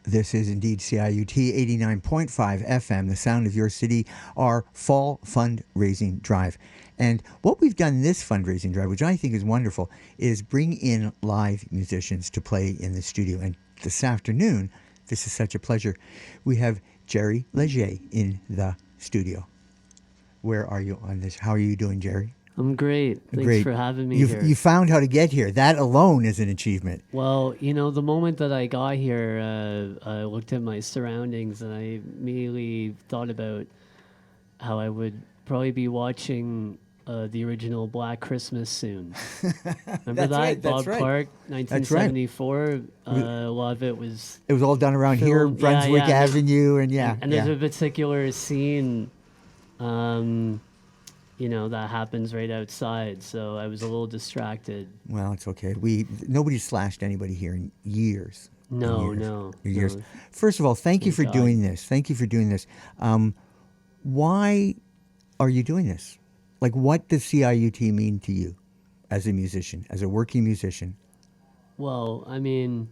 This is indeed CIUT 89.5 FM, the sound of your city, our fall fundraising drive. And what we've done this fundraising drive, which I think is wonderful, is bring in live musicians to play in the studio. And this afternoon, this is such a pleasure, we have Jerry Leger in the studio. Where are you on this? How are you doing, Jerry? I'm great. Thanks for having me here. You found how to get here. That alone is an achievement. Well, the moment that I got here, I looked at my surroundings and I immediately thought about how I would probably be watching the original Black Christmas soon. Remember that? Right, Bob right. Clark, 1974. Right. A lot of it was... It was all done around here, Brunswick Avenue, and there's a particular scene... that happens right outside. So I was a little distracted. Well, it's okay. Nobody slashed anybody here in years. No. First of all, thank you for doing this. Thank you for doing this. Why are you doing this? Like, what does CIUT mean to you as a musician, as a working musician? Well, I mean,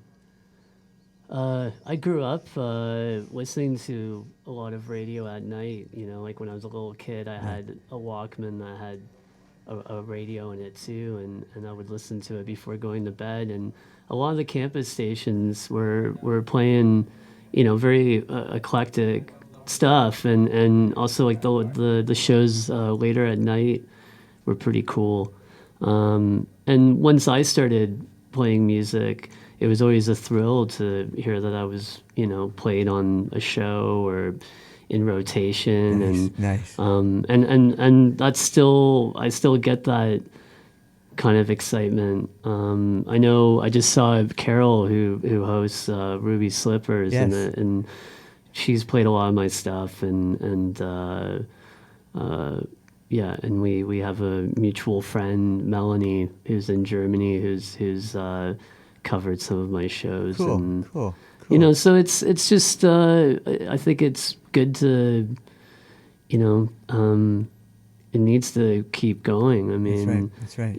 I grew up listening to a lot of radio at night. Like when I was a little kid, I had a Walkman that had a radio in it too, and I would listen to it before going to bed. And a lot of the campus stations were playing, very eclectic stuff, and also like the shows later at night were pretty cool. And once I started playing music, it was always a thrill to hear that I was, played on a show or in rotation. Nice. And that's I still get that kind of excitement. I know I just saw Carol who hosts Ruby Slippers, yes. and she's played a lot of my stuff, and we have a mutual friend, Melanie, who's in Germany, who's covered some of my shows. Cool. So it's just I think it's good to it needs to keep going. I mean, that's right.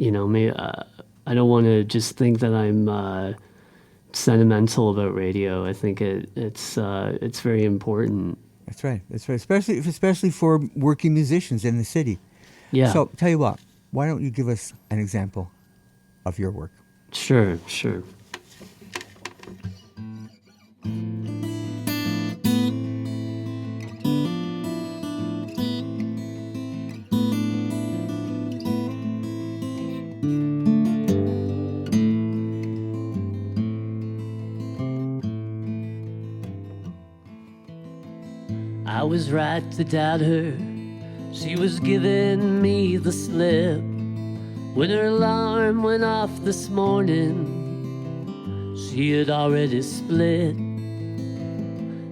I don't want to just think that I'm sentimental about radio. I think it's very important. That's right. Especially for working musicians in the city. Yeah. So tell you what, why don't you give us an example of your work? Sure. I was right to doubt her. She was giving me the slip when her alarm went off this morning. She had already split.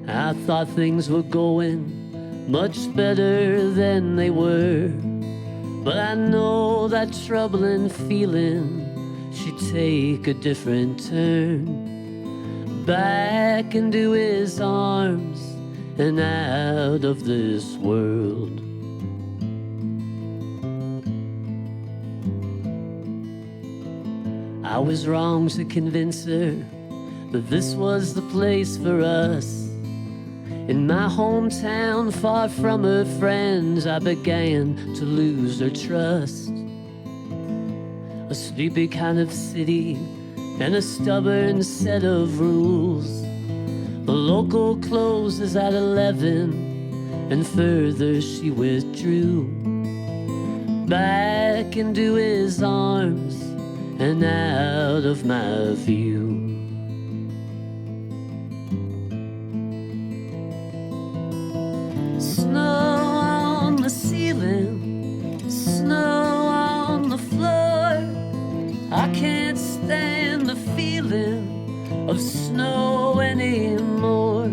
I thought things were going much better than they were, but I know that troubling feeling she'd take a different turn, back into his arms and out of this world. I was wrong to convince her that this was the place for us. In my hometown, far from her friends, I began to lose her trust. A sleepy kind of city and a stubborn set of rules. The local closes at 11, and further she withdrew, back into his arms and out of my view. Snow on the ceiling, snow on the floor. I can't stand the feeling of snow anymore.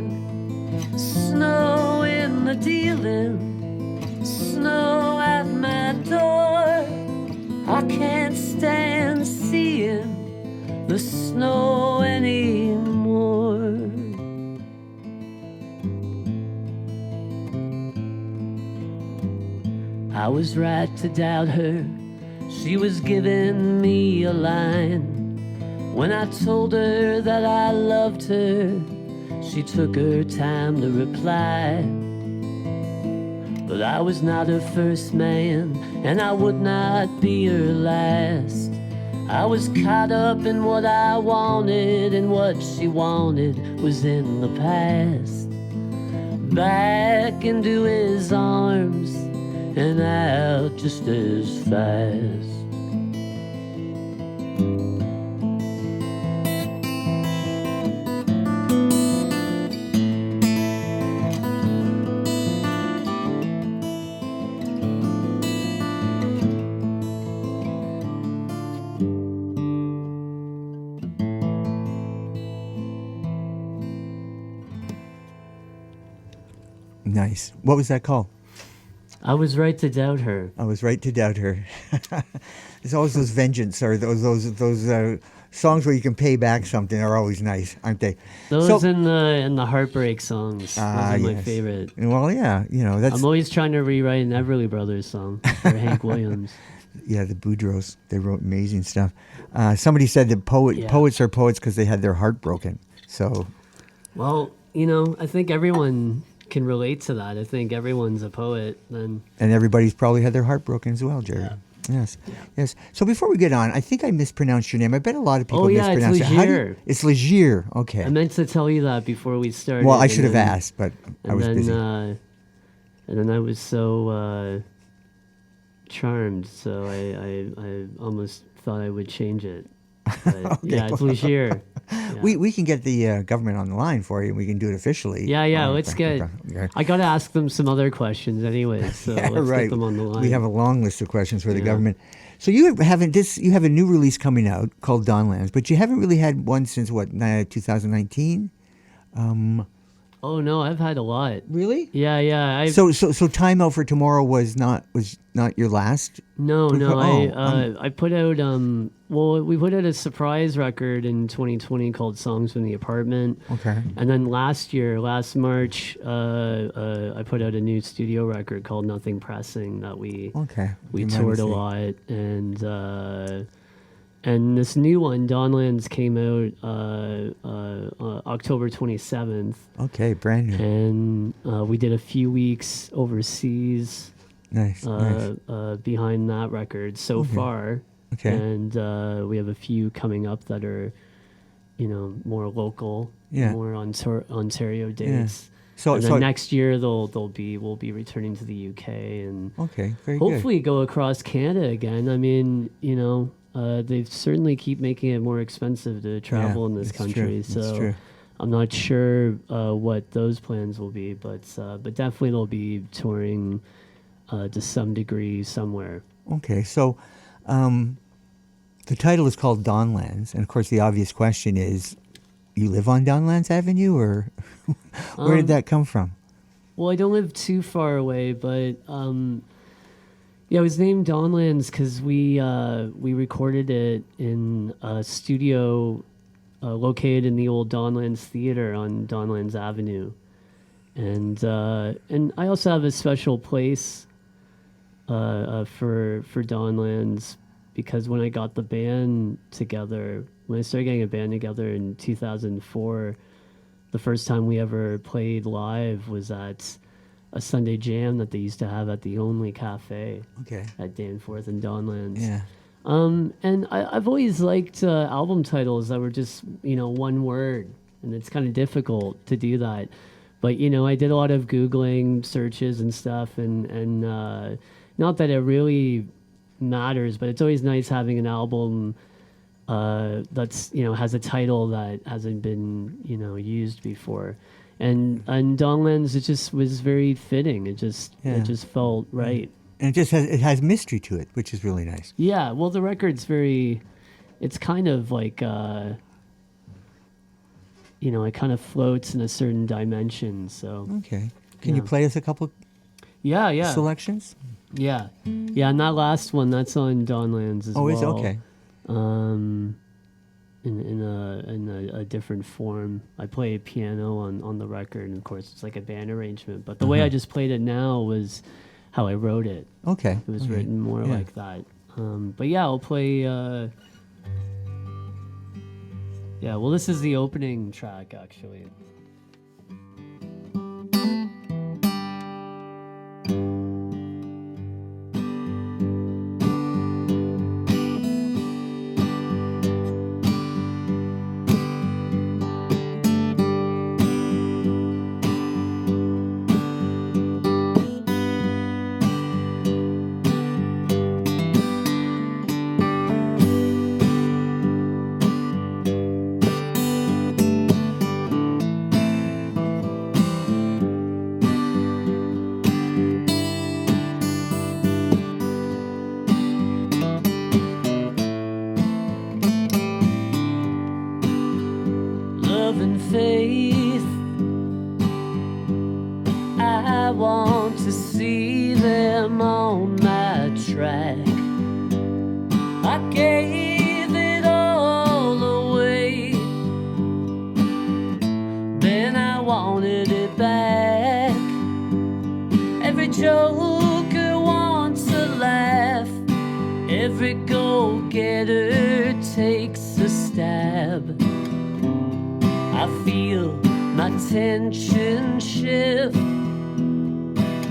Snow in the dealing, snow at my door. I can't stand seeing the snow anymore. I was right to doubt her. She was giving me a line when I told her that I loved her. She took her time to reply, but I was not her first man, and I would not be her last. I was caught up in what I wanted, and what she wanted was in the past. Back into his arms and out just as fast. Nice. What was that called? I was right to doubt her. I was right to doubt her. There's always those vengeance or those songs where you can pay back something are always nice, aren't they? Those in the heartbreak songs. Those are my yes. favorite. Well, yeah, that's. I'm always trying to rewrite an Everly Brothers song for Hank Williams. Yeah, the Boudreaux, they wrote amazing stuff. Somebody said that poets are poets because they had their heart broken. So, well, I think everyone can relate to that. I think everyone's a poet. Then, and everybody's probably had their heart broken as well, Jerry. Yeah. Yes, yes. So before we get on, I think I mispronounced your name. I bet a lot of people mispronounce it's it. Legier. It's Legier. Okay. I meant to tell you that before we started. Well, I should have asked, but I was busy. And then I was so charmed, so I almost thought I would change it. But, Okay. Yeah, it's Legier. Yeah. We can get the government on the line for you, and we can do it officially. Yeah. Let's get. Okay. I got to ask them some other questions anyway, so Yeah, let's right. get them on the line. We have a long list of questions for the government. So you have a new release coming out called Donlands, but you haven't really had one since what 2019. Oh no, I've had a lot. Really? Yeah. So Time Out for Tomorrow was not your last. No. Oh, I put out we put out a surprise record in 2020 called Songs from the Apartment. Okay. And then last March, I put out a new studio record called Nothing Pressing that we toured a lot, and this new one, Donlands, came out October 27th. Okay, brand new. And we did a few weeks overseas. Nice. Behind that record so far. Okay. And we have a few coming up that are, more local, more Ontario dates. So, and then next year we'll be returning to the UK and very hopefully go across Canada again. I mean, they certainly keep making it more expensive to travel in this country. So I'm not sure what those plans will be, but definitely they'll be touring to some degree somewhere. Okay, so the title is called Donlands, and of course the obvious question is, you live on Donlands Avenue, or where did that come from? Well, I don't live too far away, but it was named Donlands because we recorded it in a studio located in the old Donlands Theater on Donlands Avenue, and I also have a special place for Donlands because when I got the band together, when I started getting a band together in 2004, the first time we ever played live was at a Sunday jam that they used to have at the Only Cafe at Danforth and Donlands. Yeah. And I've always liked album titles that were just, one word, and it's kind of difficult to do that. But, I did a lot of Googling searches and stuff, and not that it really matters, but it's always nice having an album that's has a title that hasn't been used before, and Donlands, it just was very fitting. It just felt right, and it has mystery to it, which is really nice. Yeah, well, the record's it's kind of like it kind of floats in a certain dimension. So Can you play us a couple? Selections. Yeah, and that last one, that's on Donlands as well. Oh, is okay. In a different form. I play piano on the record, and of course it's like a band arrangement. But the way I just played it now was how I wrote it. Okay. It was written more like that. But I'll play. Well, this is the opening track actually. to see them on my track. I gave it all away, then I wanted it back. Every joker wants a laugh, every go-getter takes a stab. I feel my tension shift,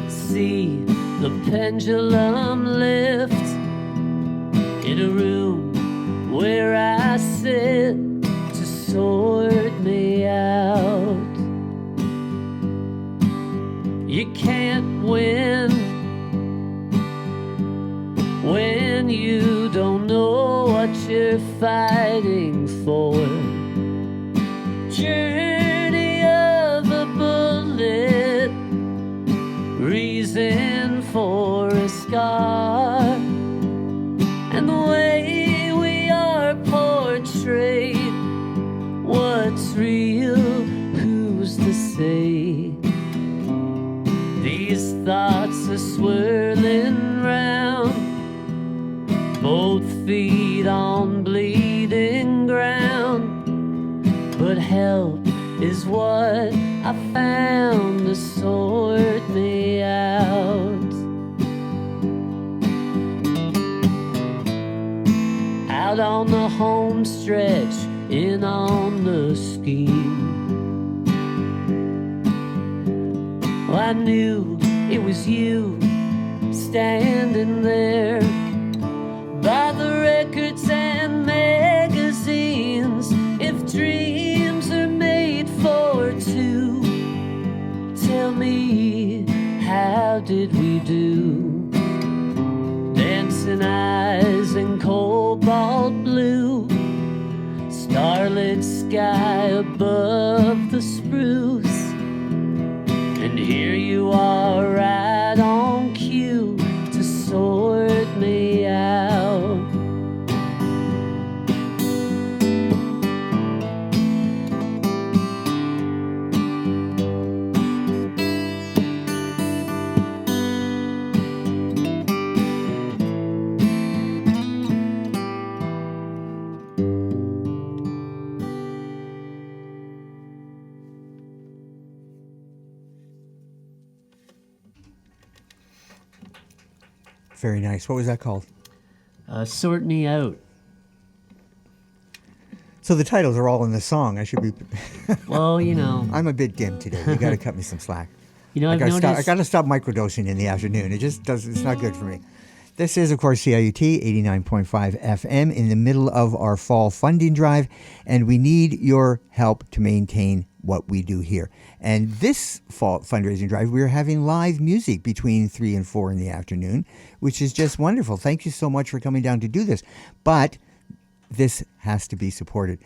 see the pendulum lift in a room where I sit to sort me out. You can't win when you don't know what you're fighting for. Journey of a bullet, reason for a scar, and the way we are portrayed. What's real? Who's to say? These thoughts are swirling round, both feet on bleeding ground. But help is what I found to sort me out. Out on the home stretch, in on the scheme. Well, I knew it was you standing there by the records and magazines. If dreams are made for two, tell me, how did we do? Dancing eyes in cobalt blue, starlit sky above the spruce, and here you are right on cue to sort me out. Very nice. What was that called? Sort Me Out. So the titles are all in the song. I should be. Well, you know. I'm a bit dim today. You got to cut me some slack. You know, I I've noticed. I got to stop microdosing in the afternoon. It just does. It's not good for me. This is, of course, CIUT 89.5 FM in the middle of our fall funding drive, and we need your help to maintain what we do here. And this fall fundraising drive, we're having live music between 3 and 4 in the afternoon, which is just wonderful. Thank you so much for coming down to do this. But this has to be supported.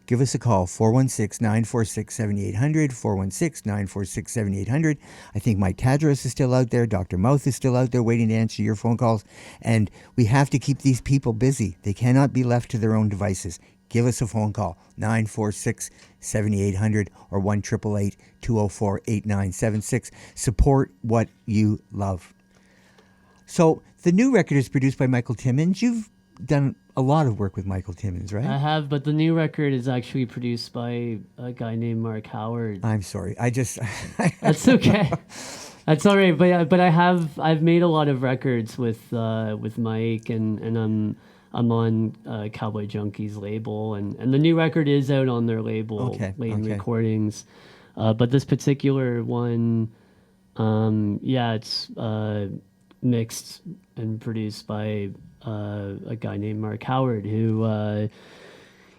Give us a call, 416-946-7800, 416-946-7800. I think Mike Tadros is still out there. Dr. Mouth is still out there waiting to answer your phone calls. And we have to keep these people busy. They cannot be left to their own devices. Give us a phone call, 946-7800 or 1-888-204-8976. Support what you love. So the new record is produced by Michael Timmins. You've done a lot of work with Michael Timmins, right? I have, but the new record is actually produced by a guy named Mark Howard. I'm sorry. That's okay. That's all right. But I've made a lot of records with Mike, and I'm on Cowboy Junkies label, and the new record is out on their label, Lane Recordings. But this particular one, it's mixed and produced by a guy named Mark Howard, who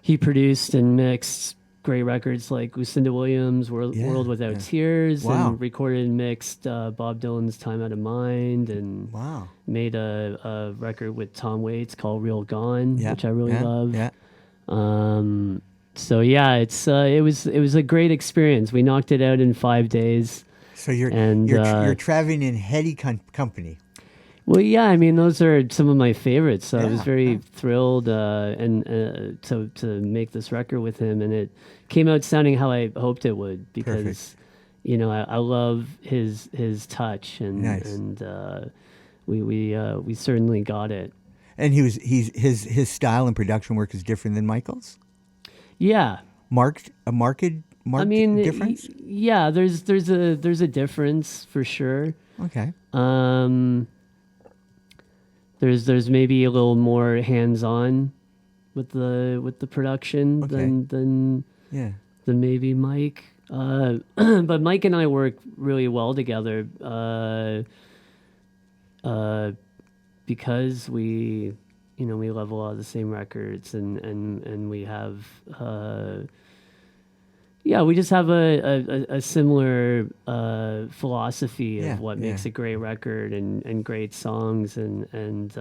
he produced and mixed great records like Lucinda Williams' World Without Tears, and recorded and mixed Bob Dylan's Time Out of Mind, and made a record with Tom Waits called Real Gone, which I really love. So it was a great experience. We knocked it out in 5 days. So you're traveling in heady company. Well, yeah, I mean, those are some of my favorites. So I was very thrilled to make this record with him, and it came out sounding how I hoped it would, because I love his touch, Nice. and we certainly got it. And his style and production work is different than Michael's. Yeah. Marked I mean, difference. yeah, there's a difference for sure. Okay. There's maybe a little more hands-on with the production Okay. than Yeah. maybe Mike. But Mike and I work really well together because we love a lot of the same records, and we have we just have a similar philosophy Yeah, of what makes yeah. a great record and great songs, and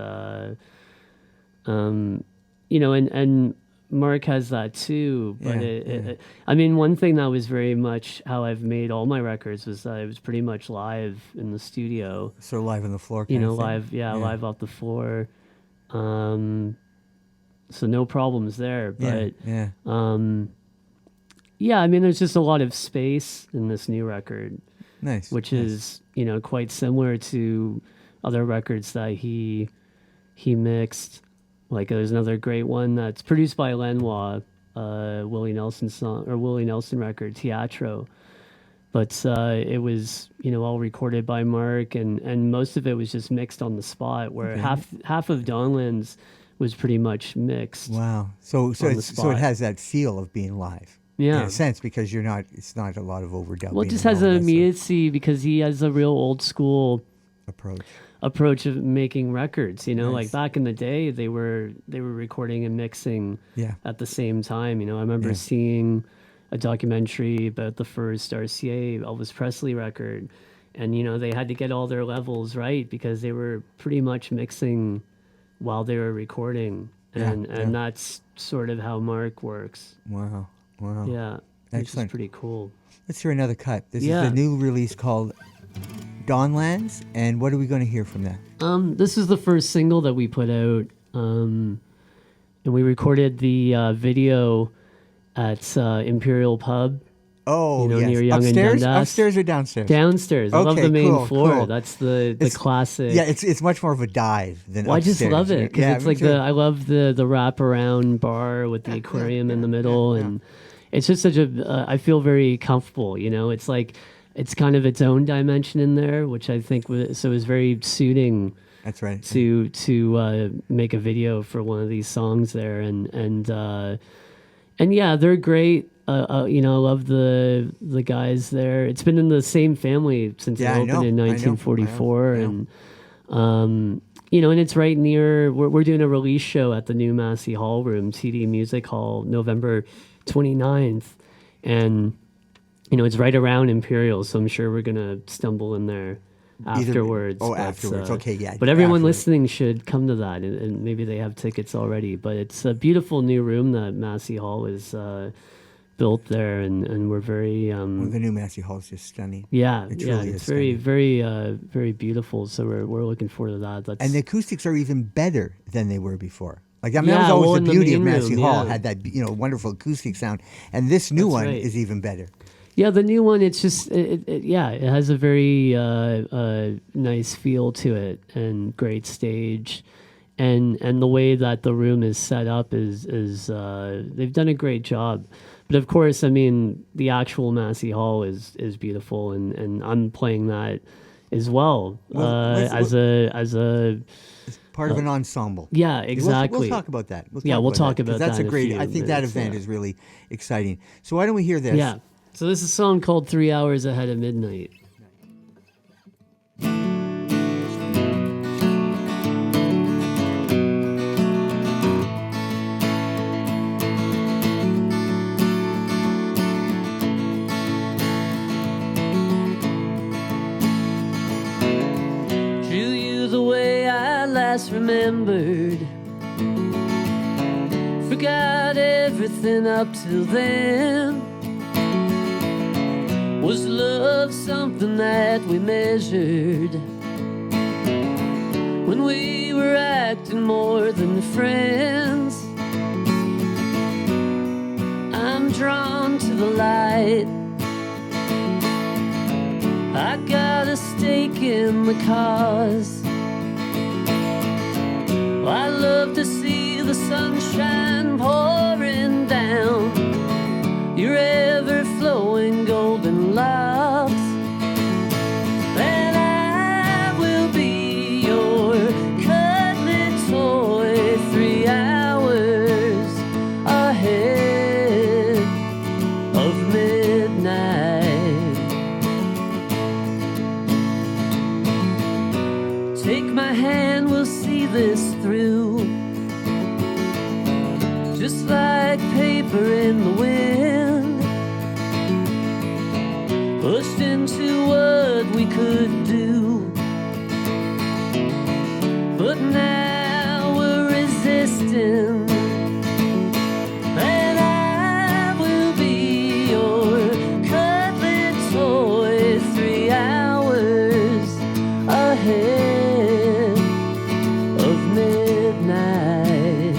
Mark has that too. But Yeah, I mean, one thing that was very much how I've made all my records was that it was pretty much live in the studio. So live on the floor. Kind of thing. Live, live off the floor. So no problems there. But Yeah. I mean, there's just a lot of space in this new record, Nice. which nice. is quite similar to other records that he mixed. Like there's another great one that's produced by Lenoir, Willie Nelson record, Teatro. But it was all recorded by Mark, and most of it was just mixed on the spot. Where Okay. half of Donlands was pretty much mixed. Wow. So the it spot. has that feel of being live. Yeah. In a sense, because it's not a lot of overdubbing. Well, it just and has all an that sort of immediacy because he has a real old school approach. of making records. Nice. Like back in the day, they were recording and mixing Yeah. at the same time. I remember Yeah. seeing a documentary about the first RCA Elvis Presley record, and they had to get all their levels right because they were pretty much mixing while they were recording, and that's sort of how Mark works. Wow. Yeah, which is Excellent. pretty cool. Let's hear another cut. This Yeah. is the new release called Donlands, and what are we going to hear from that? This is the first single that we put out, and we recorded the video at Imperial Pub. Oh, yes. near Yonge and Upstairs? Dundas. Upstairs or downstairs? Downstairs. I love Okay, the main cool, floor. cool. That's the It's- classic. Yeah, it's much more of a dive than Well, I upstairs. just love it because Yeah, it's me like too. I love the wraparound bar with the aquarium in the middle, and it's just such a. I feel very comfortable. It's like it's kind of its own dimension in there, which I think was very suiting. That's right. To make a video for one of these songs there, and yeah, they're great. I love the guys there. It's been in the same family since it I opened know, in I know, 1944, I know. and and it's right near. We're doing a release show at the new Massey Hall Room, TD Music Hall, November 29th, and it's right around Imperial, so I'm sure we're gonna stumble in there afterwards. Afterwards. Okay, yeah. But everyone afterwards. listening should come to that, and maybe they have tickets already. But it's a beautiful new room that Massey Hall is built there, and we're very The new Massey Hall is just stunning. yeah, It yeah, truly it's is very, stunning. very beautiful. So we're looking forward to that. That's And the acoustics are even better than they were before. Like that was Yeah, always well, the in the beauty of main Massey room, Hall, yeah. had that wonderful acoustic sound, and this new That's one right. is even better. Yeah, the new one, it's just, it has a very nice feel to it, and great stage, and the way that the room is set up is they've done a great job. But of course, I mean, the actual Massey Hall is beautiful, and I'm playing that as well, as a Part of an ensemble. yeah, We'll exactly. talk about that. We'll talk about 'cause that's that a in a great. few I think that minutes, event yeah. is really exciting. So why don't we hear this? Yeah. So this is a song called 3 Hours Ahead of Midnight. Drew you the way I last remembered. Forgot everything up till then. Was love something that we measured when we were acting more than friends? I'm drawn to the light mistaken the cause. I love to see the sunshine pouring down your ever-flowing golden locks, and I will be your cuddly toy 3 hours ahead of midnight. Take my hand, we'll see this through, just like paper in the wind, pushed into what we could do, but now we're resisting, and I will be your cuddly toy 3 hours ahead of midnight.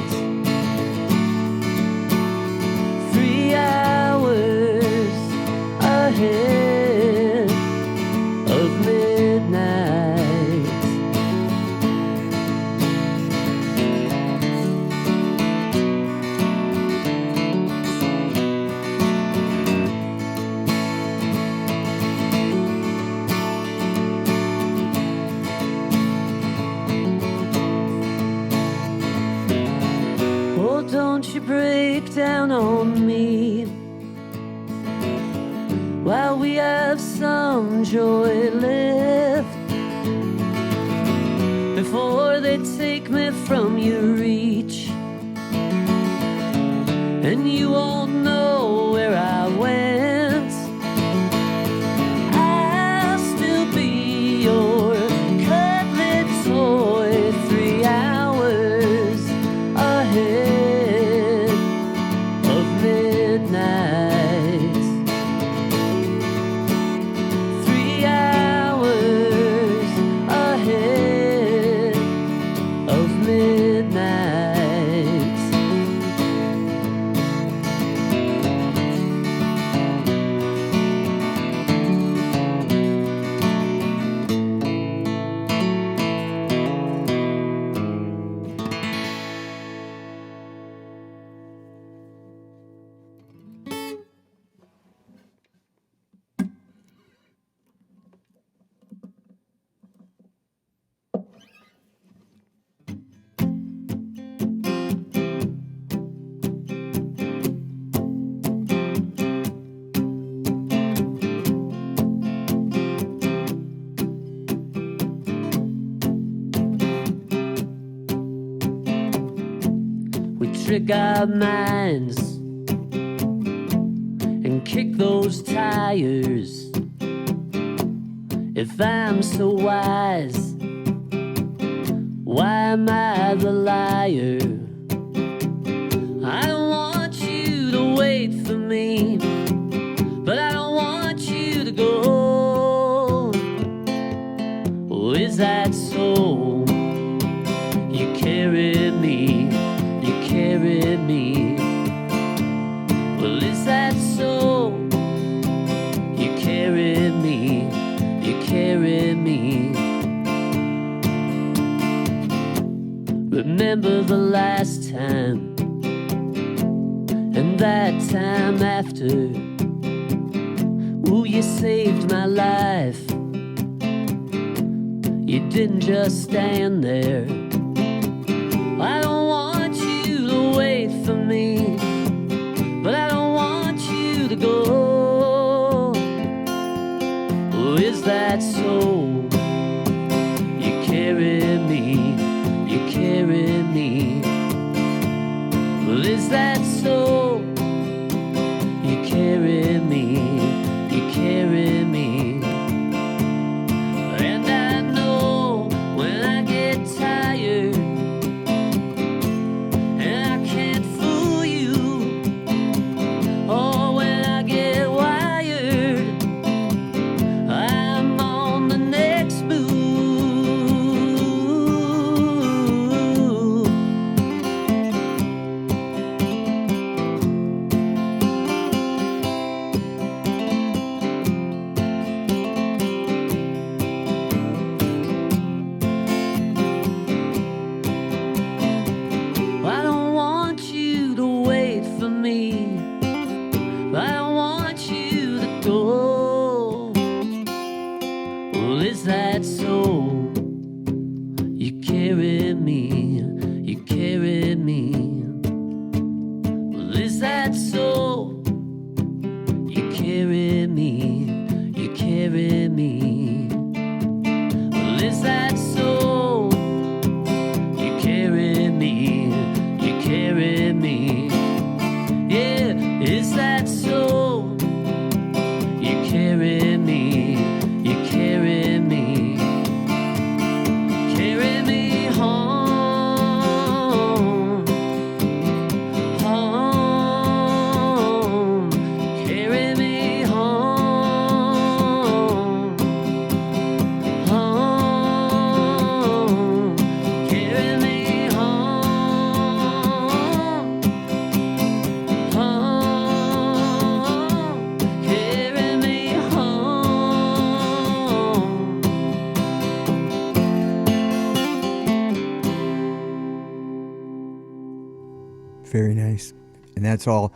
3 hours ahead of midnight. Oh, don't you break down on me while we have some joy left, before they take me from your reach and you won't know where I went. I'll still be your cuddly toy 3 hours ahead of midnight. 3 hours ahead of midnight. We trick our minds and kick those tires. If I'm so wise, why am I the liar? I don't want you to wait for me, but I don't want you to go. Oh, is that so? You carry me, you carry me. Well, is that so? You carry me, you carry me. Remember the last time and that time after. Ooh, you saved my life. You didn't just stand there. I don't want you to wait for me, but I don't want you to go. Oh, is that so? You carry me, you carry me. Well, is that so? You carry me, you carry me. And I know when I get tired and I can't fool you, or when I get wired, I'm on the next move. Well, is that so? You carry me, you carry me. Well, is that so? You carry me, you carry me. Well, is that so? You carry me, you carry me. Yeah, is that so? You carry me, you carry me. Carry me home, home. Carry me home, home. Carry me home, home. Carry me home. Very nice. And that's all.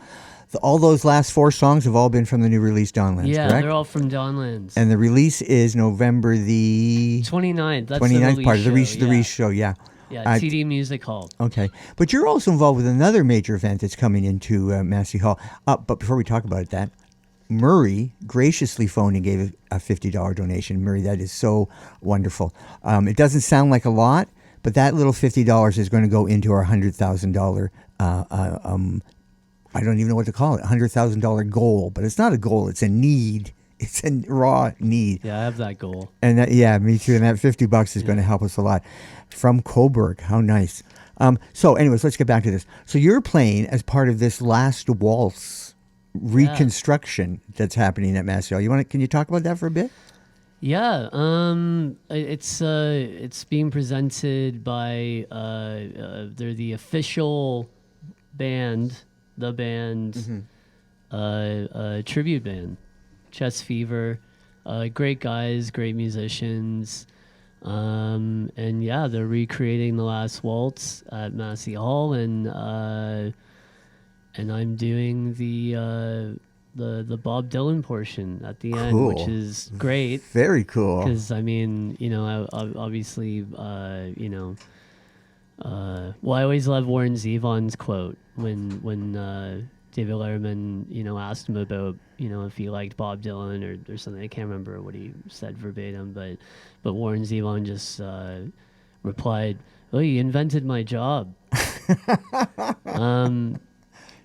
All those last 4 songs have all been from the new release, Donlands, Yeah, correct? they're all from Donlands. And the release is November the 29th. That's 29th the part of the release Reese show, show, yeah. yeah. Uh, TD Music Hall. Okay. But you're also involved with another major event that's coming into Massey Hall. But before we talk about that, Murray graciously phoned and gave a $50 donation. Murray, that is so wonderful. It doesn't sound like a lot, but that little $50 is going to go into our $100,000 I don't even know what to call it, $100,000 goal. But it's not a goal, it's a need. It's a raw need. Yeah, I have that goal. And that, yeah, me too. And that $50 is going to help us a lot. From Coburg, how nice. So, anyways, let's get back to this. So you're playing as part of this Last Waltz reconstruction that's happening at Massey Hall. Can you talk about that for a bit? Yeah, it's being presented by they're the official band, tribute band, Chess Fever, great guys, great musicians, and yeah, they're recreating the Last Waltz at Massey Hall, and I'm doing the Bob Dylan portion at the end, which is great. Very cool. Because I mean, obviously, well, I always love Warren Zevon's quote when David Letterman, asked him about, if he liked Bob Dylan or something. I can't remember what he said verbatim, but Warren Zevon just replied, "Oh, you invented my job."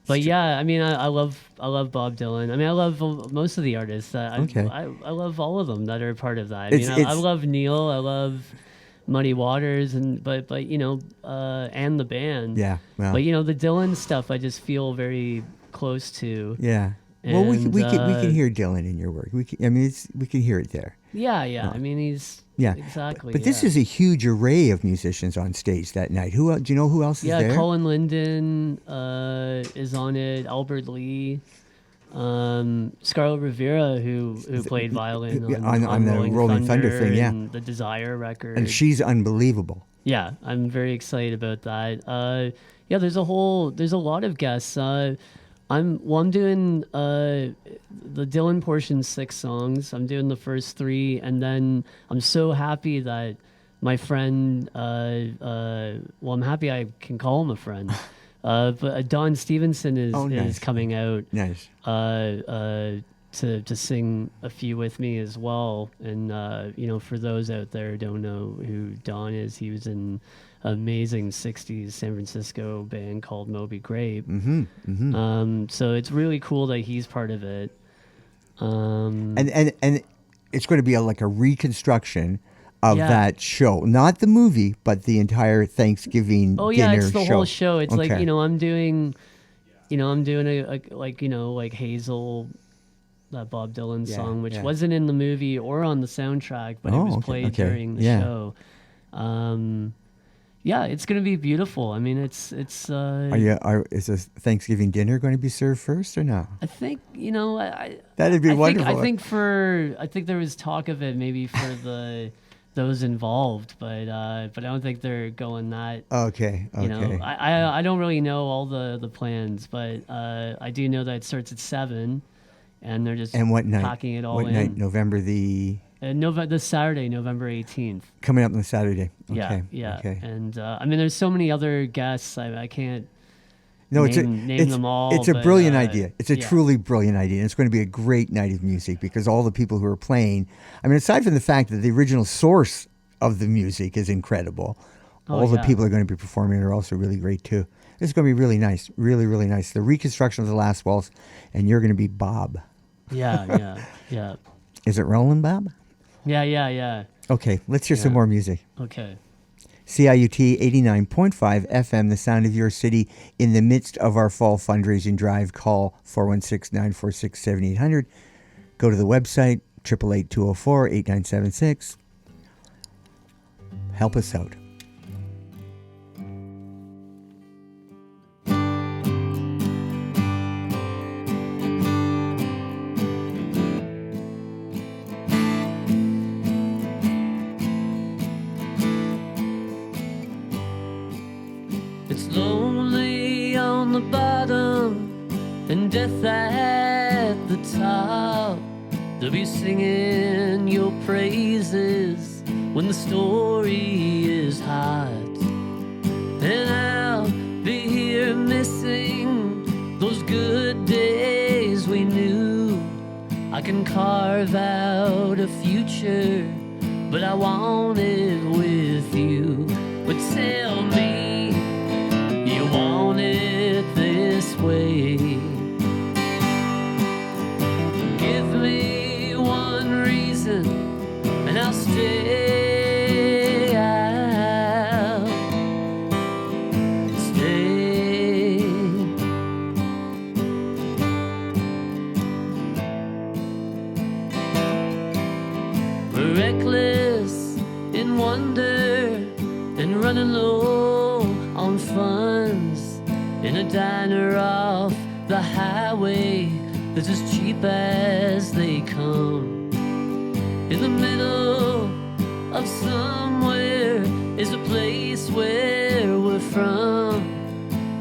But yeah, I mean, I love Bob Dylan. I mean, I love most of the artists. I love all of them that are part of that. I love Neil. I love Muddy Waters, but and the band. Yeah. Well. But the Dylan stuff, I just feel very close to. Yeah. Well, we can hear Dylan in your work. We can hear it there. Yeah. I mean, he's. Yeah, exactly. But this is a huge array of musicians on stage that night. Do you know who else is there? Yeah, Colin Linden is on it. Albert Lee, Scarlett Rivera, who played violin on the Rolling Thunder thing. Yeah, and the Desire record, and she's unbelievable. Yeah, I'm very excited about that. Yeah, there's a lot of guests. I'm doing the Dylan portion 6 songs. I'm doing the first 3, and then I'm so happy that my friend, I'm happy I can call him a friend, but Don Stevenson is coming out to sing a few with me as well. And for those out there who don't know who Don is, he was in amazing 60s San Francisco band called Moby Grape. So it's really cool that he's part of it. And it's going to be like a reconstruction of that show, not the movie, but the entire Thanksgiving dinner show. Oh yeah, it's the whole show. It's like I'm doing a like Hazel, that Bob Dylan song, which wasn't in the movie or on the soundtrack, but it was played during the show. Yeah, it's going to be beautiful. I mean, it's. Is a Thanksgiving dinner going to be served first or no? I think that'd be wonderful. I think there was talk of it maybe for those involved, but I don't think they're going that. Okay. I don't really know all the plans, but I do know that it starts at 7, and they're just what night? packing it all in. What night? November the This Saturday, November 18th. Coming up on Saturday. Yeah, Okay. yeah. Okay. And I mean, there's so many other guests. I can't No, name them all. It's a but, brilliant idea. It's a yeah. truly brilliant idea. And it's going to be a great night of music because all the people who are playing, I mean, aside from the fact that the original source of the music is incredible, all the people are going to be performing are also really great too. It's going to be really nice, really, really nice. The reconstruction of the last waltz, and you're going to be Bob. Yeah. Is it rolling, Bob? Yeah. Okay, let's hear some more music. Okay. CIUT 89.5 FM, the sound of your city. In the midst of our fall fundraising drive, call 416-946-7800. Go to the website, 888-204-8976. Help us out. And death at the top, they'll be singing your praises when the story is hot. And I'll be here missing those good days we knew. I can carve out a future, but I want it with you. But tell me you want it this way. Give me one reason and I'll stay. I'll stay. We're reckless in wonder and running low on funds in a diner off the highway that's as cheap as they come. In the middle of somewhere is a place where we're from,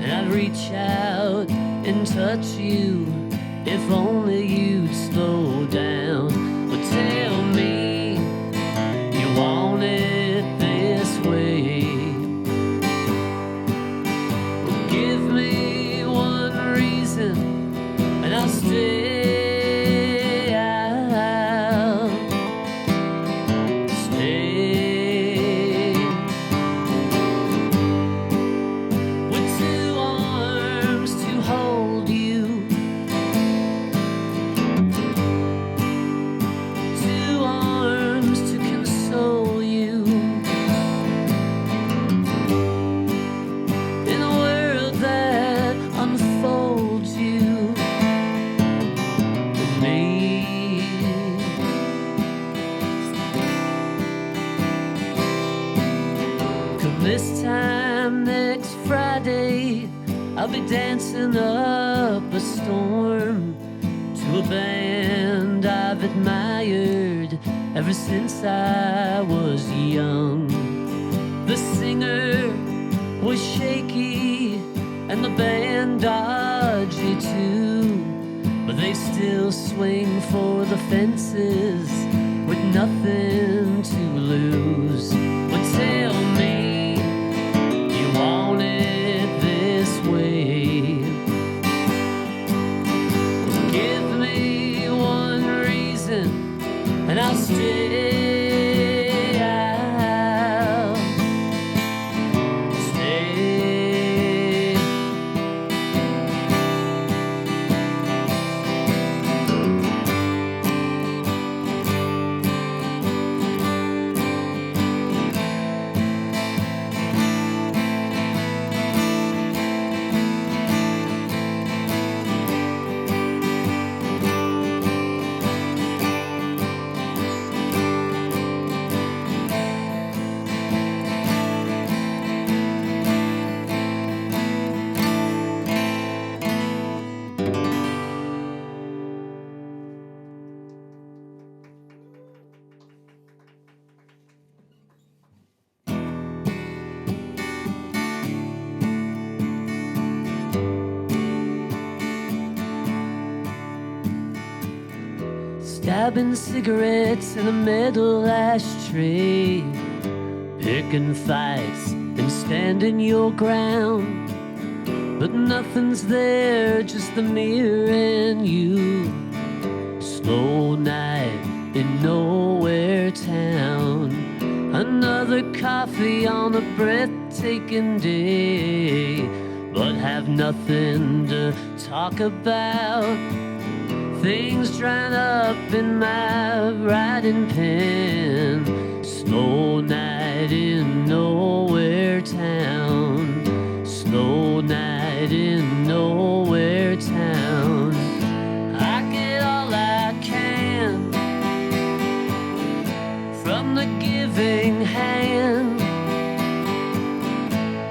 and I'd reach out and touch you if only you'd slow down. But tell me you want it this way. Give me one reason and I'll stay. I'll stay. With two arms to hold you, two arms to console you, in a world that unfolds you and me. Come this time next Friday, I'll be dancing up a storm to a band I've admired ever since I was young. The singer was shaky and the band dodgy too, but they still swing for the fences with nothing to lose. But tell me you want it this way. Give me one reason and I'll stay. I'll stay. dabbing cigarettes in a metal ashtray, picking fights and standing your ground. But nothing's there, just the mirror and you. Slow night in nowhere town. Another coffee on a breathtaking day, but have nothing to talk about. Things drying up in my writing pen. Slow night in nowhere town. Slow night in nowhere town. I get all I can from the giving hand.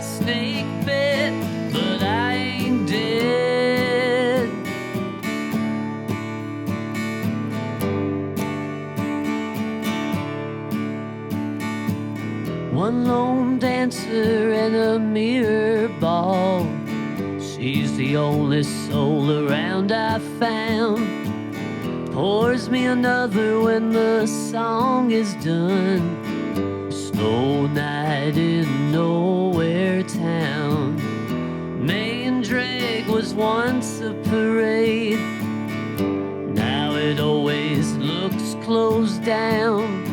Snake bit, but I ain't dead. One lone dancer and a mirror ball. She's the only soul around I found. Pours me another when the song is done. Slow night in nowhere town. Main drag was once a parade. Now it always looks closed down.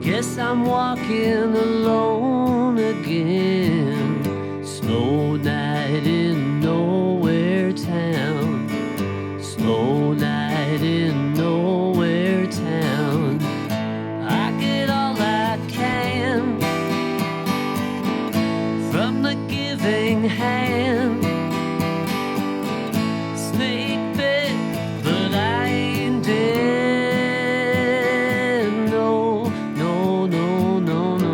Guess I'm walking alone again. Slow night in nowhere town. Slow night in nowhere town. I get all I can from the giving hand. Snake bit, but I ain't dead. No, no, no, no, no.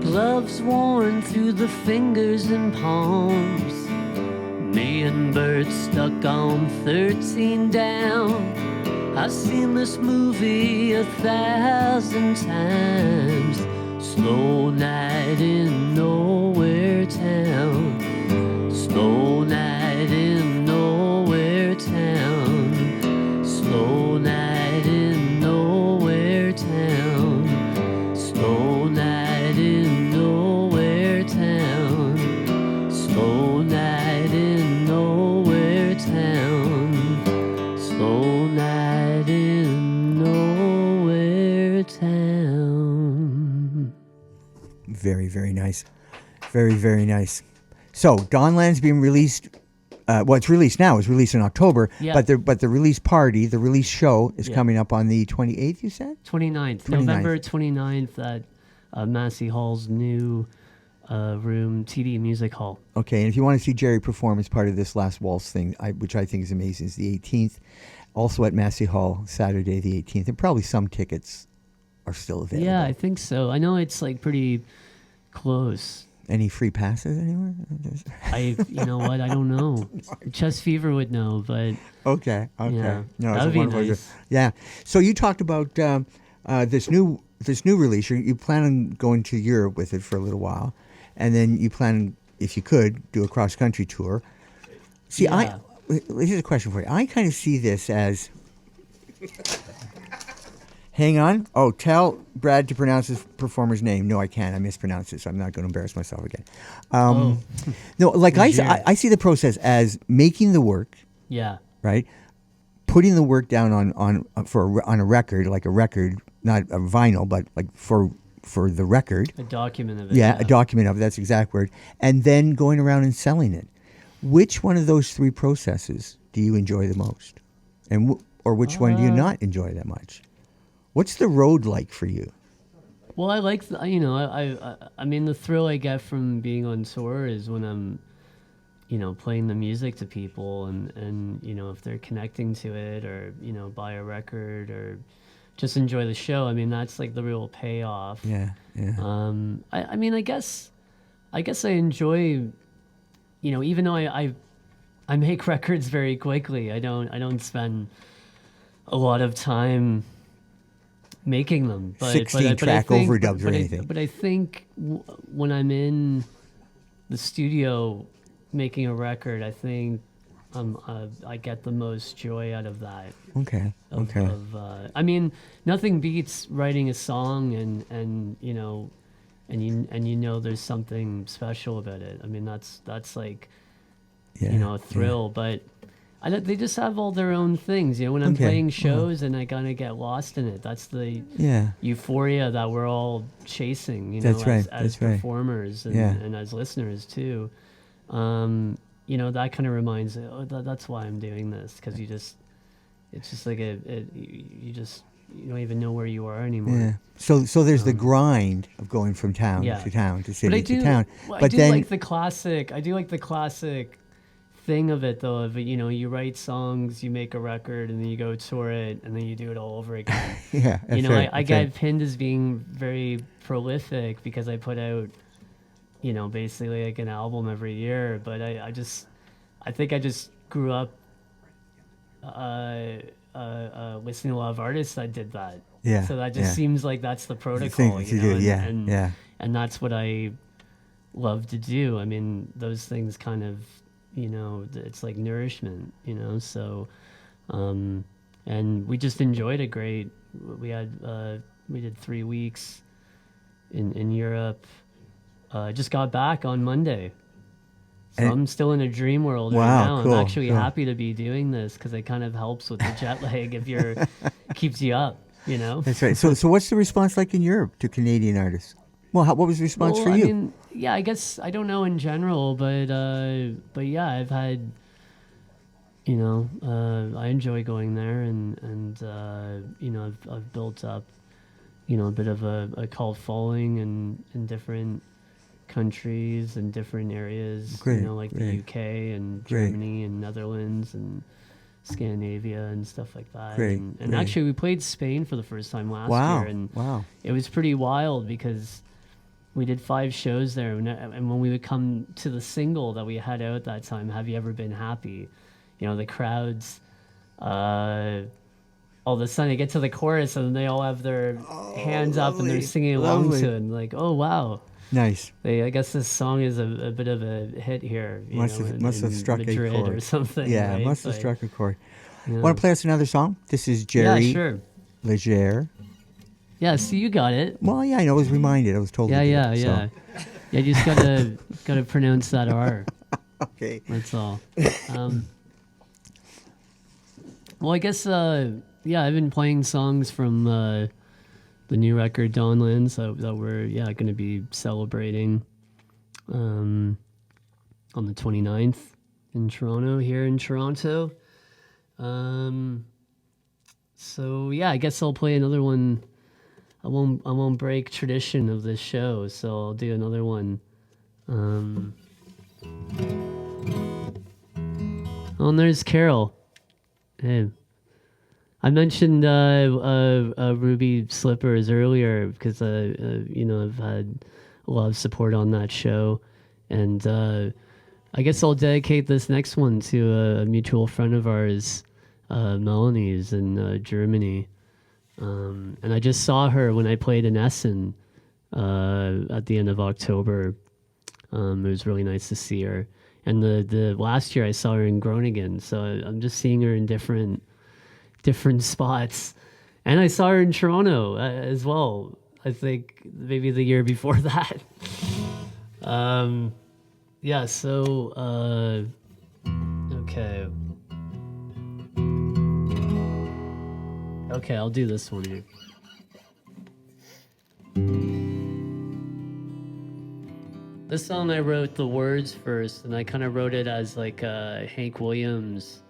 Gloves worn through the fingers and palms. Me and Bert stuck on 13 down. I've seen this movie 1,000 times. Slow night in nowhere town. Slow night in nowhere town. Slow night in nowhere town. Slow night in nowhere town. Slow night in nowhere town. Slow night in nowhere town. Very, very nice. Very, very nice. So, Donlands being released. Well, it's released now. It's released in October. Yeah. But the release party, the release show is coming up on the 28th, you said? 29th. November 29th at Massey Hall's new room, TD Music Hall. Okay, and if you want to see Jerry perform as part of this Last Waltz thing, which I think is amazing, is the 18th. Also at Massey Hall, Saturday the 18th. And probably some tickets are still available. Yeah, I think so. I know it's like pretty close. Any free passes anywhere? You know what? I don't know. Chest Fever would know, but Okay. yeah, No, that would be nice. Yeah. So you talked about this new release. You plan on going to Europe with it for a little while, and then you plan, if you could, do a cross country tour. See, Yeah. here's a question for you. I kind of see this as. Hang on. Oh, tell Brad to pronounce his performer's name. No, I can't. I mispronounced it, so I'm not going to embarrass myself again. No, like I see the process as making the work, Yeah. right? Putting the work down on a record, like a record, not a vinyl, but like for the record. A document of it. Yeah, a document of it. That's the exact word. And then going around and selling it. Which one of those three processes do you enjoy the most, and or which one do you not enjoy that much? What's the road like for you? Well, I like, I mean, the thrill I get from being on tour is when I'm, playing the music to people and if they're connecting to it or, buy a record or just enjoy the show. I mean, that's like the real payoff. Yeah. I mean, I guess I enjoy, even though I make records very quickly, I don't spend a lot of time making them. But 16 but I track think overdubs or anything. but I think when I'm in the studio making a record, I think I get the most joy out of that. Okay. Okay. I mean, nothing beats writing a song and you know there's something special about it. I mean, that's like Yeah. a thrill. But they just have all their own things. When I'm Okay. playing shows and I kind of get lost in it, that's the Yeah. euphoria that we're all chasing. That's right. As That's right. performers and, Yeah. and as listeners too. That kind of reminds me. Oh, that's why I'm doing this, because it's just like you don't even know where you are anymore. Yeah. So there's the grind of going from town Yeah. to town to But city I do, to town. I But do then like the classic. I do like the classic thing of it, though. Of you write songs, you make a record, and then you go tour it, and then you do it all over again. yeah, that's right, I that's get right. pinned as being very prolific because I put out, basically like an album every year. But I think I just grew up listening to a lot of artists that did that. Yeah, So that just yeah. seems like that's the protocol, thing to do, yeah, and, yeah. and that's what I love to do. I mean, those things kind of, it's like nourishment, so, and we just enjoyed it great. We did 3 weeks in Europe. I just got back on Monday. So And- I'm still in a dream world Wow, right now. cool, I'm actually cool. happy to be doing this because it kind of helps with the jet lag if you're keeps you up, That's right. So what's the response like in Europe to Canadian artists? Well, what was the response for I you? mean, yeah, I guess I don't know in general, but yeah, I've had, I enjoy going there, and I've built up, a bit of a cult following in different countries and different areas, Great, like great. the UK and Great. Germany and Netherlands and Scandinavia and stuff like that. Great, And great. actually, we played Spain for the first time last Wow, year, and wow. it was pretty wild because we did 5 shows there, and when we would come to the single that we had out that time, "Have You Ever Been Happy?" The crowds, all of a sudden they get to the chorus and they all have their hands up and lovely, they're singing along lovely. to it, and like, oh wow. Nice. I guess this song is a bit of a hit here. Must have in struck Madrid a chord or something. Yeah, right? must have But, struck a chord. yeah. Want to play us another song? This is Jerry Yeah, sure. Leger. Yeah, so you got it. Well, yeah, I know. I was reminded. I was told. Yeah, to do yeah, it, so. yeah. Yeah, you just gotta pronounce that R. Okay. That's all. Well, I guess yeah, I've been playing songs from the new record Donlands that we're going to be celebrating on the 29th in Toronto, here in Toronto. So yeah, I guess I'll play another one. I won't break tradition of this show, so I'll do another one. Oh, and there's Carol. Hey. I mentioned Ruby Slippers earlier because I've had a lot of support on that show, and I guess I'll dedicate this next one to a mutual friend of ours, Melanie's in Germany, and I just saw her when I played in Essen at the end of October. It was really nice to see her, and the last year I saw her in Groningen, so I'm just seeing her in different spots, and I saw her in Toronto as well. I think maybe the year before that. Yeah. So okay, I'll do this one here. This song I wrote the words first, and I kind of wrote it as like a Hank Williams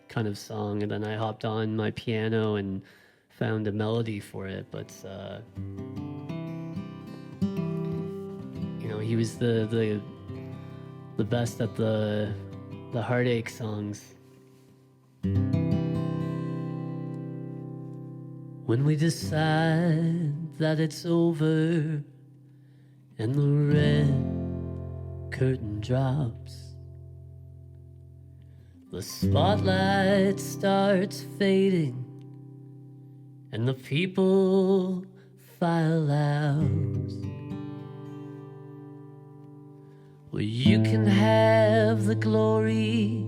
kind of song, and then I hopped on my piano and found a melody for it. But he was the best at the heartache songs. When we decide that it's over and the red curtain drops, the spotlight starts fading, and the people file out. Well, you can have the glory,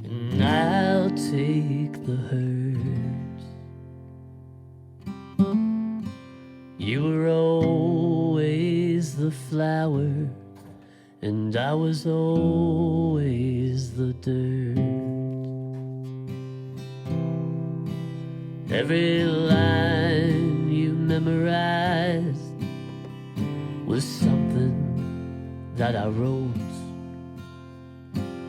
and I'll take the hurt. You were always the flower, and I was always the dirt. Every line you memorized was something that I wrote.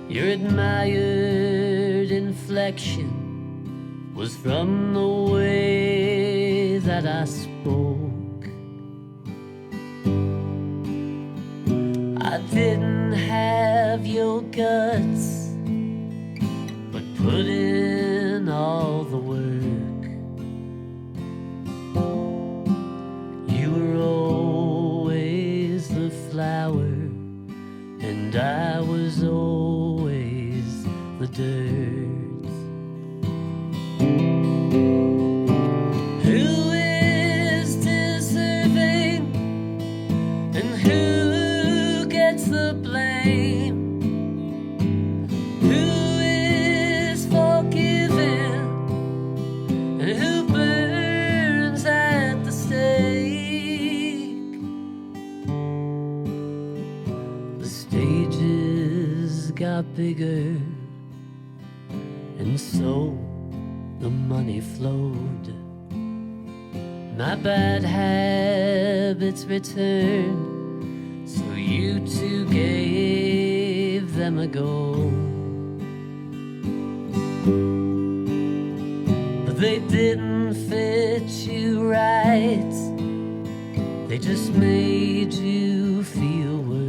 Your admired inflection was from the way that I spoke. I didn't have your guts, but put in all the work. You were always the flower, and I was always the dirt. Who is deserving, and who gets the blame? Who is forgiven, and who burns at the stake? The stages got bigger, and so the money flowed. My bad habits returned, so you two gave them a go. But they didn't fit you right, they just made you feel worse.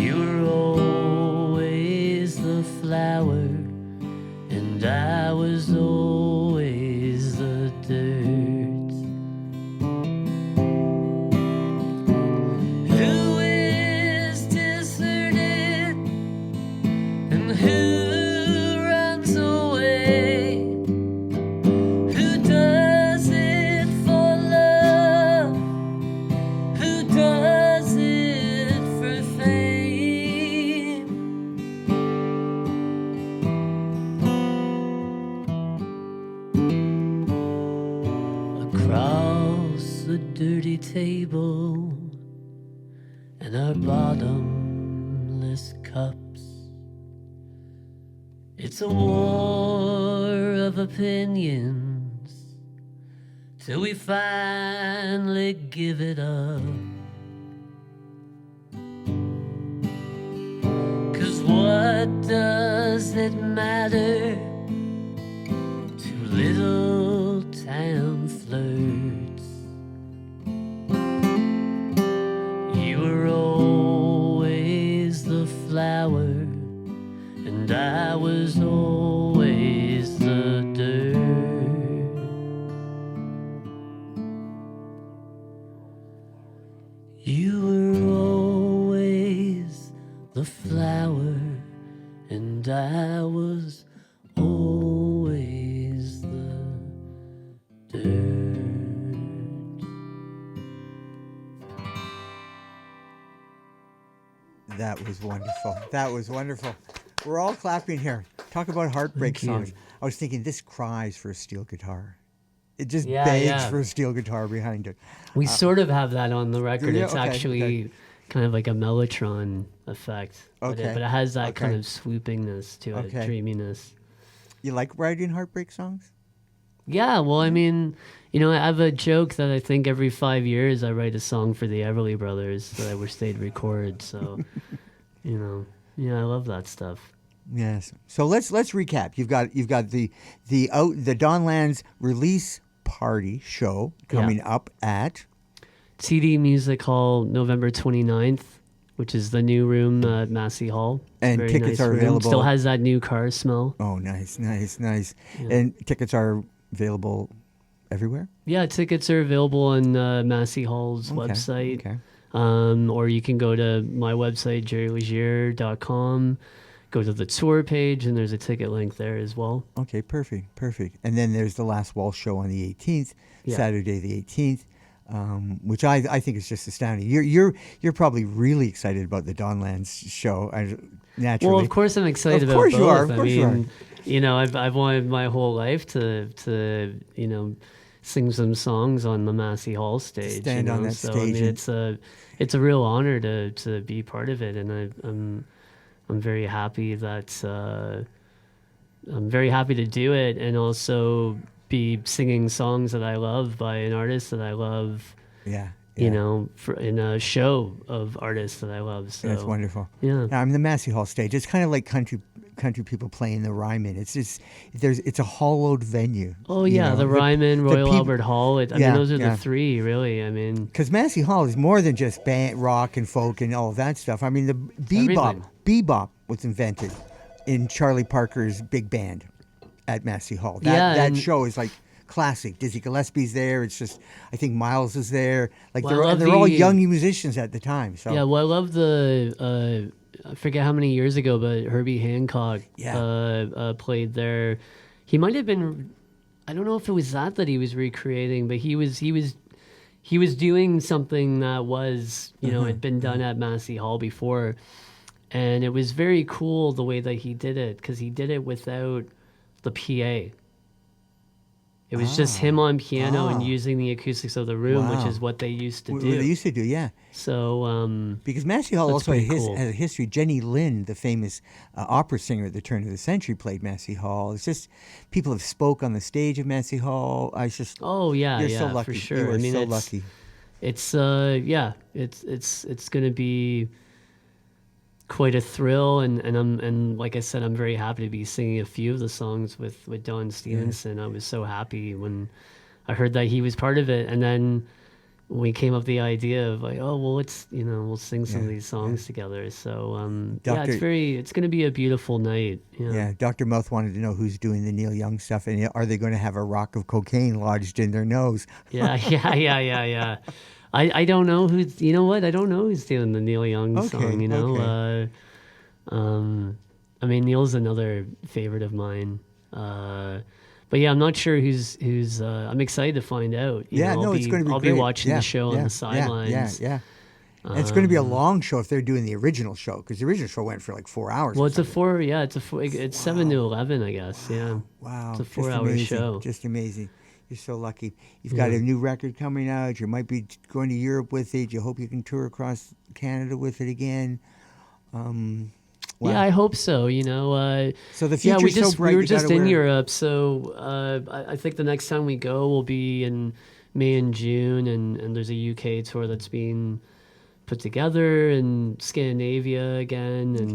You were always the flower, and I was always the dirt. Who is deserted, and who runs away? Who does it for love? Who does it for fame? Across the dirty table and our bottomless cups, it's a war of opinions till we finally give it up. 'Cause what does it matter to little town flirts? You were always the flower, and I was always the dirt. You were always the flower, and I was always the dirt. That was wonderful. That was wonderful. We're all clapping here. Talk about heartbreak Thank you. songs. I was thinking this cries for a steel guitar. It just Yeah, begs yeah. for a steel guitar behind it. We sort of have that on the record. you? It's Okay, actually okay. kind of like a mellotron effect. But Okay, it has that kind okay. of swoopingness to it, Okay. dreaminess. You like writing heartbreak songs? Yeah, well, I mean, you know, I have a joke that I think every 5 years I write a song for the Everly Brothers that I wish they'd record. So, you know, yeah, I love that stuff. Yes. So let's recap. You've got the Donlands release party show coming up at CD Music Hall, November 29th, which is the new room at Massey Hall. And Very tickets nice are room. available. Still has that new car smell. Oh, nice. And tickets are available everywhere? Yeah, tickets are available on Massey Hall's website. Okay. Or you can go to my website, jerrylegier.com, go to the tour page, and there's a ticket link there as well. Okay, perfect. And then there's the Last Waltz show on the 18th, Yeah. Saturday the 18th, which I think is just astounding. You're probably really excited about the Donlands show, naturally. Well, of course I'm excited Of about course both. you are, of I course you are. mean, I've wanted my whole life to sing some songs on the Massey Hall stage. Stand on that so stage I mean, it's a real honor to be part of it, and I'm very happy that I'm very happy to do it, and also be singing songs that I love by an artist that I love. Yeah. In a show of artists that I love. So That's wonderful. Yeah. I mean, the Massey Hall stage. It's kind of like country people playing the Ryman. It's a hollowed venue. Oh yeah, the Ryman, Royal Albert Hall. I mean, those are the three, really. I mean, because Massey Hall is more than just rock and folk and all of that stuff. I mean, the Everything. bebop was invented in Charlie Parker's big band at Massey Hall. That show is like classic. Dizzy Gillespie's there. It's just, I think Miles is there. Like they're all young musicians at the time. So yeah, well, I love the I forget how many years ago, but Herbie Hancock played there. He might have been, I don't know if it was that he was recreating, but he was doing something that was had been done at Massey Hall before, and it was very cool the way that he did it, because he did it without the PA. It was just him on piano and using the acoustics of the room, which is what they used to do. What they used to do, yeah. So because Massey Hall also has a history. Jenny Lind, the famous opera singer at the turn of the century, played Massey Hall. It's just people have spoke on the stage of Massey Hall. You're so lucky. For sure. You are I mean, so lucky. It's going to be quite a thrill, and like I said, I'm very happy to be singing a few of the songs with Don Stevenson. I was so happy when I heard that he was part of it, and then we came up with the idea of like, oh well, let's we'll sing some of these songs together. So it's going to be a beautiful night. Yeah, Dr. Mouth wanted to know who's doing the Neil Young stuff, and are they going to have a rock of cocaine lodged in their nose? Yeah. I don't know who's. You know what? I don't know who's doing the Neil Young song. Okay. I mean, Neil's another favorite of mine. But yeah, I'm not sure who's. I'm excited to find out. It's going to be great. I'll be watching the show on the sidelines. Yeah. And it's going to be a long show if they're doing the original show, because the original show went for like 4 hours. Well, it's 7 to 11, I guess. Yeah. Wow. It's a 4-hour show. Just amazing. You're so lucky. You've got a new record coming out. You might be going to Europe with it. You hope you can tour across Canada with it again. Wow. Yeah, I hope so. So the future's so bright. We were just in Europe, so I think the next time we go will be in May and June, and there's a UK tour that's being put together in Scandinavia again, and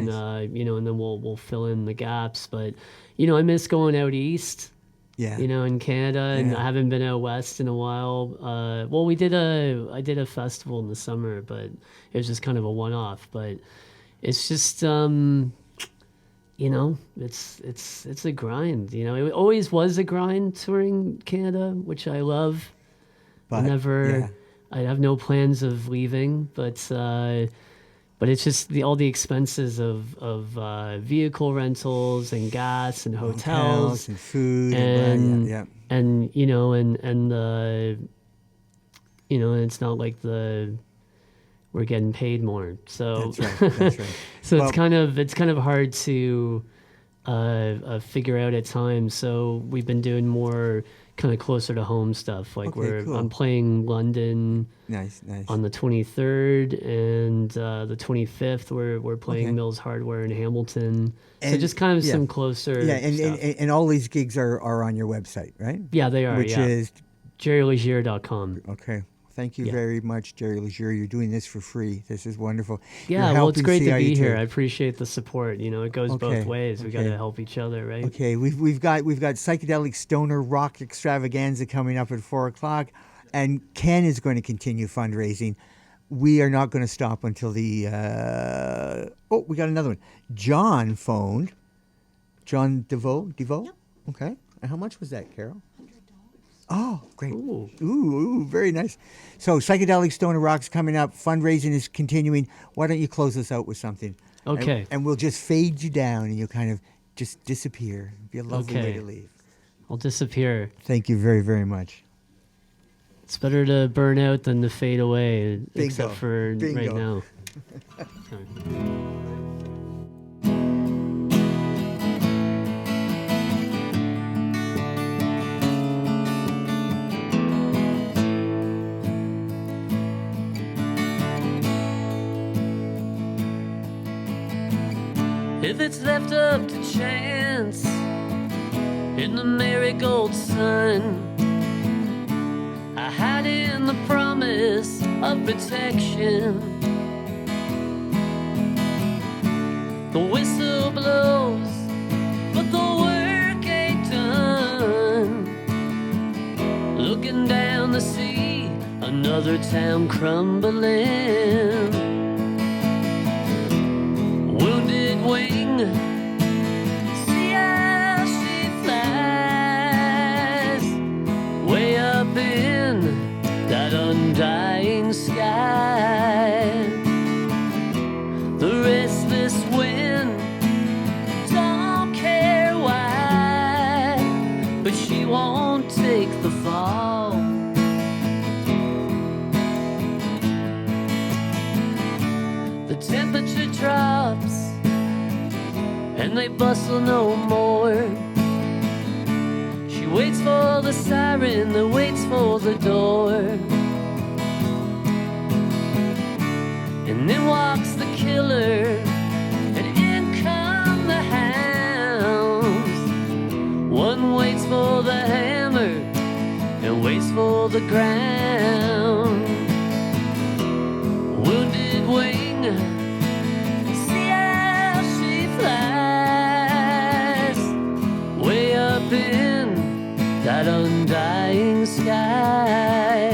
nice. And then we'll fill in the gaps. But I miss going out east. Yeah. In Canada, and I haven't been out west in a while. Well, I did a festival in the summer, but it was just kind of a one-off. But it's just, it's a grind. It always was a grind touring Canada, which I love. But I have no plans of leaving, but it's just all the expenses of vehicle rentals and gas and hotels and food and it's not like we're getting paid more. So that's right. So it's kind of hard to figure out at times. So we've been doing more kind of closer to home stuff. Like I'm playing London. Nice. On the 23rd and the 25th, we're playing Mills Hardware in Hamilton. So just kind of some closer. Yeah, and all these gigs are on your website, right? Yeah, they are. Which is jerrylegier.com. Okay. Thank you very much, Jerry Legier. You're doing this for free. This is wonderful. Yeah, well, it's great to be here. I appreciate the support. It goes both ways. We got to help each other, right? Okay, we've got psychedelic stoner rock extravaganza coming up at 4:00, and Ken is going to continue fundraising. We are not going to stop until we got another one. John phoned. John DeVoe. Yep. Okay. And how much was that, Carol? Oh, great. Ooh, very nice. So Psychedelic Stoner Rock's coming up. Fundraising is continuing. Why don't you close us out with something? Okay. And we'll just fade you down, and you'll kind of just disappear. It'd be a lovely way Okay. to leave. I'll disappear. Thank you very, very much. It's better to burn out than to fade away, Bingo. except for right Bingo. now. Sorry. If it's left up to chance in the marigold sun, I hide in the promise of protection. The whistle blows, but the work ain't done. Looking down the sea, another town crumbling. Wounded wing, see how she flies, way up in that undying sky. The restless wind don't care why, but she won't take the fall. The temperature drops and they bustle no more. She waits for the siren that waits for the door. And then walks the killer, and in come the hounds. One waits for the hammer and waits for the ground. Wounded wing, see how she flies, way up in that undying sky.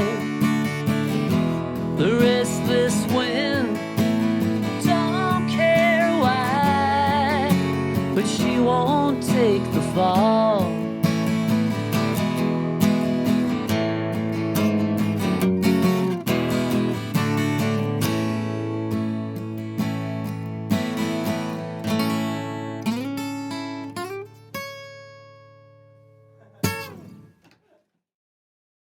The restless wind don't care why, but she won't take the fall.